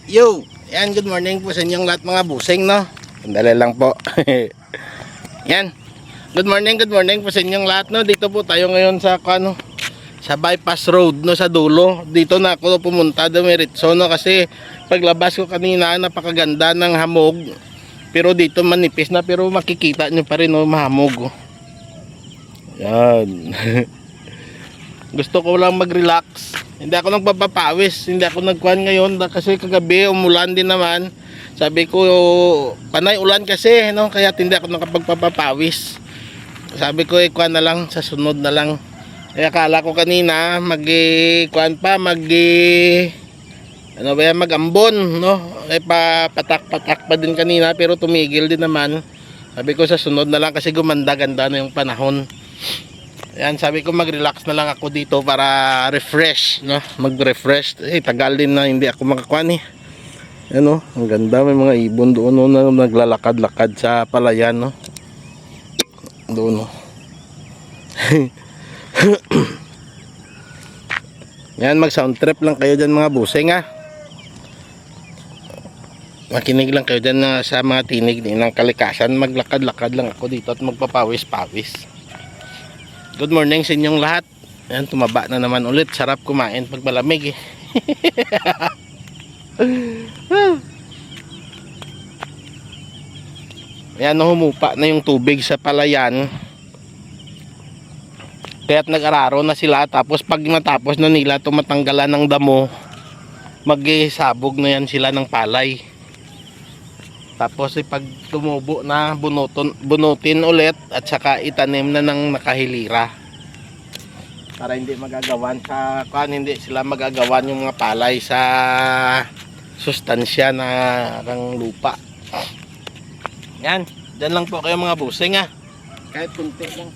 Yo! Yan, good morning po sa inyong lahat mga busing, no? Sandali lang po. Yan. Good morning po sa inyong lahat, no? Dito po tayo ngayon sa sa bypass road, no, sa dulo. Dito na ako pumunta, dumiritso, no, kasi paglabas ko kanina, napakaganda ng hamog. Pero dito manipis na, pero makikita nyo pa rin, no, mahamog. Yan. Gusto ko lang mag-relax. Hindi ako nagpapapawis, hindi ako nagkuhan ngayon kasi kagabi umulan din naman. Sabi ko, panay ulan kasi, no, kaya hindi ako nakapagpapapawis. Sabi ko, kuhan na lang, sa sunod na lang. Kaya akala ko kanina kuhan pa, magambon, no? Patak-patak pa din kanina, pero tumigil din naman. Sabi ko sa sunod na lang kasi gumanda-ganda na yung panahon. Ayan, sabi ko mag-relax na lang ako dito para refresh, no? Mag-refresh. Tagal din na hindi ako makakuan eh. Ano, ang ganda, may mga ibon doon, no, na naglalakad-lakad sa palayan, no? Doon, no. Yan, mag-sound trip lang kayo dyan mga busing, ha. Makinig lang kayo dyan sa mga tinig ng kalikasan. Maglakad-lakad lang ako dito at magpapawis-pawis. Good morning sa inyong lahat. Ayan, tumaba na naman ulit. Sarap kumain pag malamig eh. Ayan, humupa na yung tubig sa palayan. Kaya't nag-araro na sila. Tapos pag natapos na nila tumatanggalan ng damo, mag-sabog na yan sila ng palay. Tapos pag tumubo na, bunutin ulit at saka itanim na ng nakahilira. Para hindi magagawan sa hindi sila magagawan yung mga palay sa sustansya ng lupa. Yan, dyan lang po kayo mga busing, ha. Kahit kunti lang.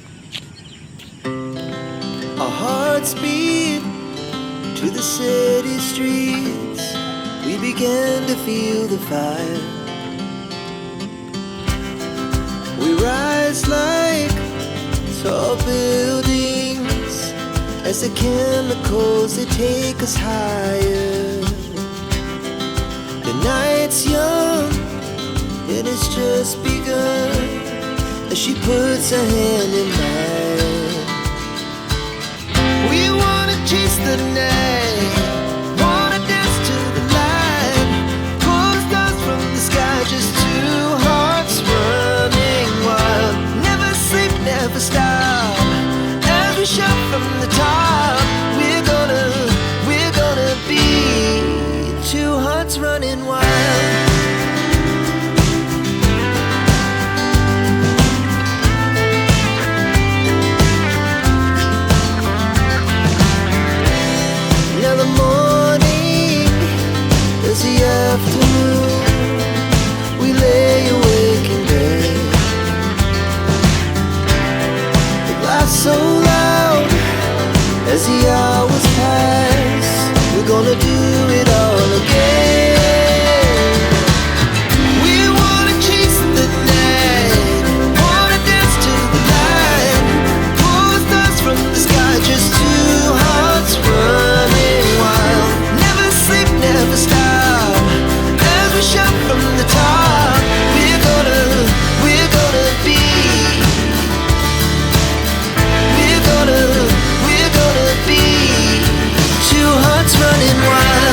Our hearts beat to the city streets. We began to feel the fire. We rise like tall buildings as the chemicals they take us higher. The night's young and it's just begun as she puts her hand in mine. We wanna chase the night, wanna dance to the light, pull the stars from the sky, just two hearts running wild. Never sleep, never stop, as we shout from the top. We're gonna be two hearts running wild. Now the morning is the afternoon. We lay awake in bed. The laughs so loud as the hours pass. We're gonna do it all again. We wanna chase the night, wanna dance to the light, pull the stars from the sky, just two hearts running wild. Never sleep, never stop, as we shout from the top. We're gonna be, we're gonna be two hearts running wild.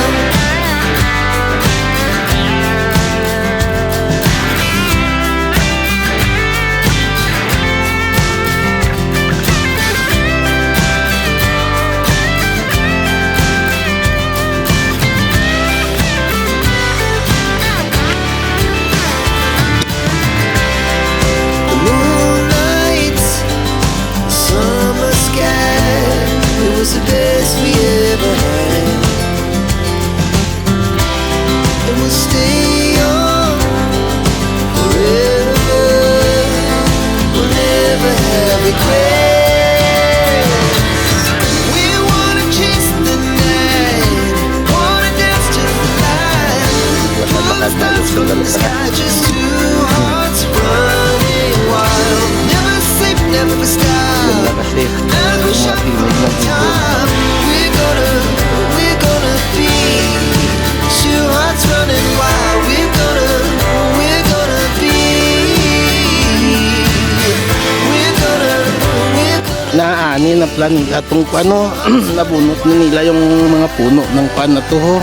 naani na plan nila itong ano, nabunot na nila yung mga puno ng pan na to ho.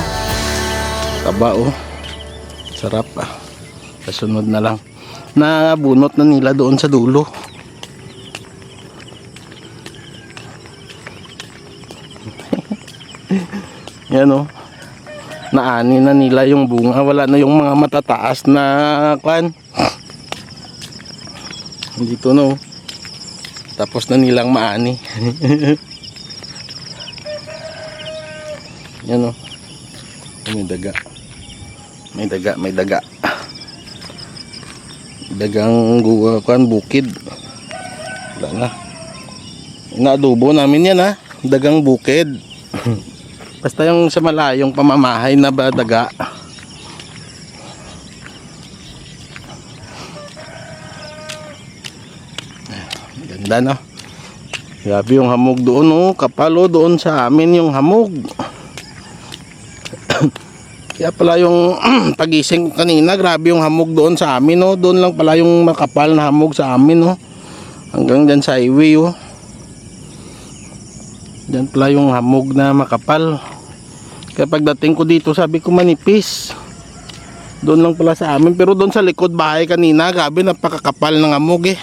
Taba oh. Sarap ah. Kasunod na lang. Nabunot na nila doon sa dulo. Yan oh. Naani na nila yung bunga. Wala na yung mga matataas na kwan. Dito no. Tapos na nilang maani. Yan oh. May daga. May daga, may daga. Dagang kwan bukid. Wala na. Inaadobo namin yan ha. Dagang bukid. Basta yung sa malayong pamamahay na ba daga. Ganda no. Grabe yung hamog doon oh. Kapalo doon sa amin yung hamog. Kaya pala yung pagising kanina, grabe yung hamog doon sa amin oh. Doon lang pala yung makapal na hamog sa amin oh. Hanggang dyan sa highway oh. Dyan pala yung hamog na makapal. Kaya pagdating ko dito sabi ko manipis. Doon lang pala sa amin. Pero doon sa likod bahay kanina, grabe napakakapal ng hamog eh.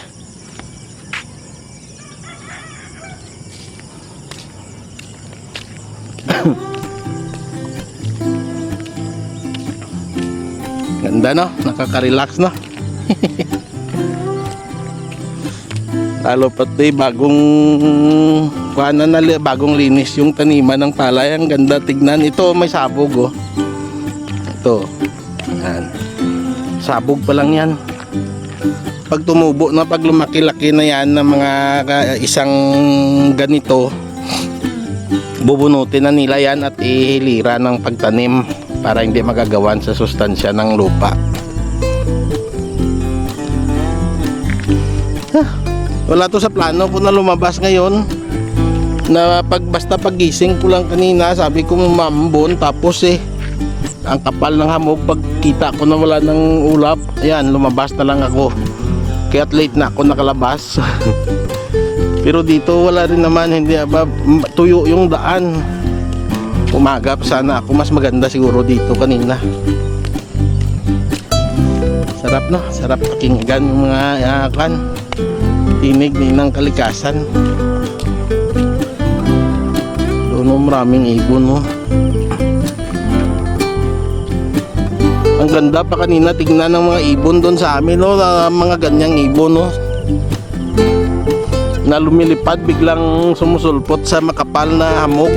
Ganda no, nakaka-relax no. Lalo pati bagong bagong linis yung taniman ng palay. Ang ganda tignan. Ito may sabog oh. Ito. Yan. Sabog pa lang yan. Pag tumubo na, pag lumaki-laki na yan ng mga isang ganito, bubunutin na nila yan at ihilira ng pagtanim para hindi magagawan sa sustansya ng lupa. Wala to sa plano ko na lumabas ngayon. Na basta pagising ko lang kanina, sabi ko mamambon, tapos ang kapal ng hamog, pagkita ko na wala ng ulap, ayan, lumabas na lang ako. Kaya late na ako nakalabas. Pero dito wala rin naman, hindi ba tuyo yung daan. Umaga pa sana ako, mas maganda siguro dito kanina. Sarap no, sarap pakinggan yung mga tinig ng kalikasan. Doon maraming ibon no. Ang ganda pa kanina tignan ng mga ibon doon sa amin no, mga ganyang ibon no. Na lumilipad biglang sumusulpot sa makapal na hamog.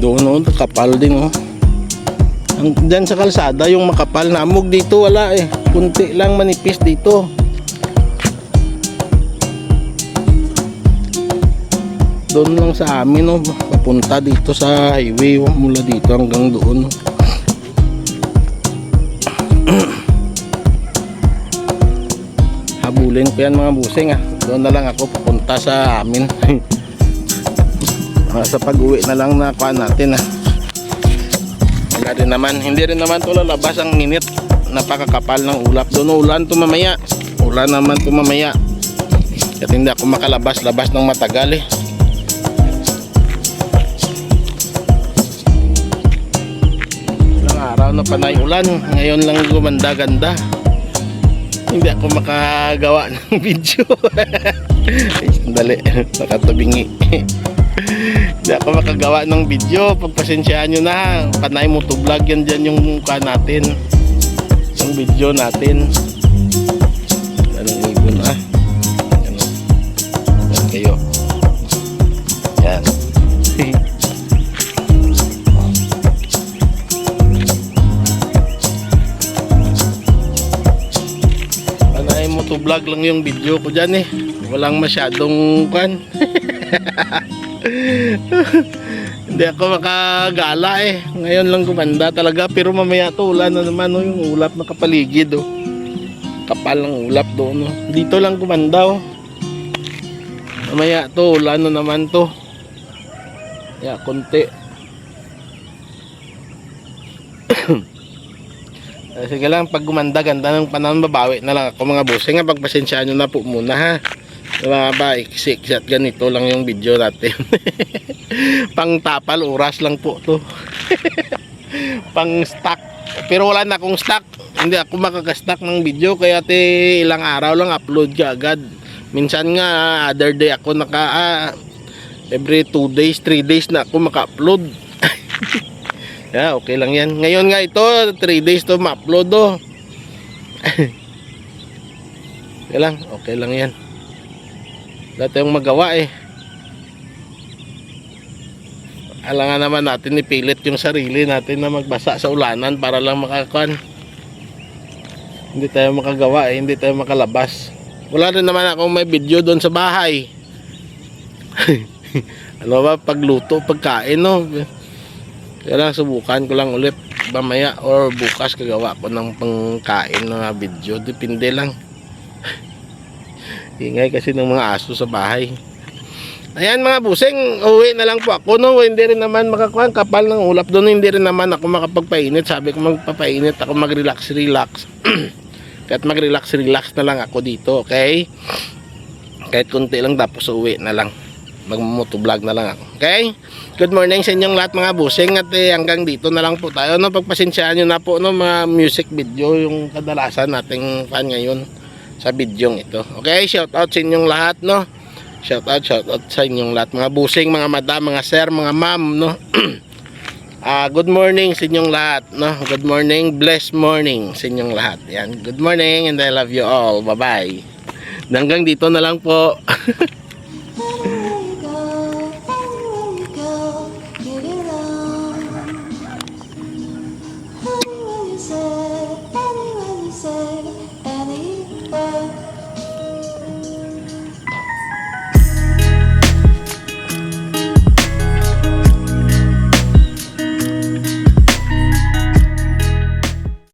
Doon oh, kapal din oh. Diyan sa kalsada yung makapal na hamog, dito wala eh. Kunti lang manipis dito. Doon lang sa amin oh, papunta dito sa highway oh, mula dito hanggang doon oh. Habulin ko yan mga busing ah. Doon na lang ako papunta sa amin. Sa pag-uwi na lang na kuha natin ah. Wala rin naman, hindi rin naman ito lalabas ang minute. Napakakapal ng ulap. Doon ulan ito mamaya. Ulan naman ito mamaya. At hindi ako makalabas-labas ng matagal eh. Ilang araw na panay ulan. Ngayon lang gumanda-ganda. Hindi ako makagawa ng video. Sandali, nakatabingi. Hindi ako makagawa ng video. Pagpasensyaan nyo na. Panay motovlog yan dyan yung mukha natin. Yung video natin. Anong ibon ah. Yan, yan kayo. Yan. Panay motovlog lang yung video ko dyan eh. Walang masyadong kan. Hindi ako makagala eh. Ngayon lang gumanda talaga. Pero mamaya to ulan na naman oh, yung ulap na kapaligid oh. kapal ng ulap doon, no? Dito lang gumandaw. Mamaya to, ulan na naman to. Ya, konti. Sige lang, pag gumanda, ganda ng panahon, babawi na lang ako mga busing. Pagpasensyaan nyo na po muna ha. Diba ba, iksik at ganito lang yung video natin. Pang tapal, oras lang po to. Pang stock. Pero wala na akong stock. Hindi ako makakastock ng video, kaya ilang araw lang upload ka agad. Minsan nga, other day ako every 2 days, 3 days na ako maka-upload. Yeah, okay lang yan. Ngayon nga ito, 3 days to ma-upload oh. Okay lang yan. Wala tayong magawa eh. Alangan naman natin ipilit yung sarili natin na magbasa sa ulanan para lang makakuan. Hindi tayo makagawa eh, hindi tayo makalabas. Wala rin naman akong may video doon sa bahay. Ano ba, pagluto, pagkain no. Kaya lang subukan ko lang ulit mamaya or bukas kagawa ko ng pangkain na video. Depende lang. Ingay kasi ng mga aso sa bahay. Ayan mga busing, uwi na lang po ako no. Hindi rin naman makakuha, kapal ng ulap doon. Hindi rin naman ako makapagpainit. Sabi ko magpapainit ako, mag-relax. Kahit mag-relax na lang ako dito, okay? Kahit konti lang, tapos uwi na lang. Magmumotovlog na lang ako, okay? Good morning sa inyong lahat mga busing. At hanggang dito na lang po tayo no. Pagpasensyaan nyo na po no, mga music video yung kadalasan nating fan ngayon sa video ito, okay? Shout out sa inyong lahat no. Shout out sa inyong lahat mga busing, mga madam, mga sir, mga ma'am no. Good morning sa inyong lahat no. Good morning, blessed morning sa inyong lahat. Yan, good morning and I love you all. Bye bye. Hanggang dito na lang po.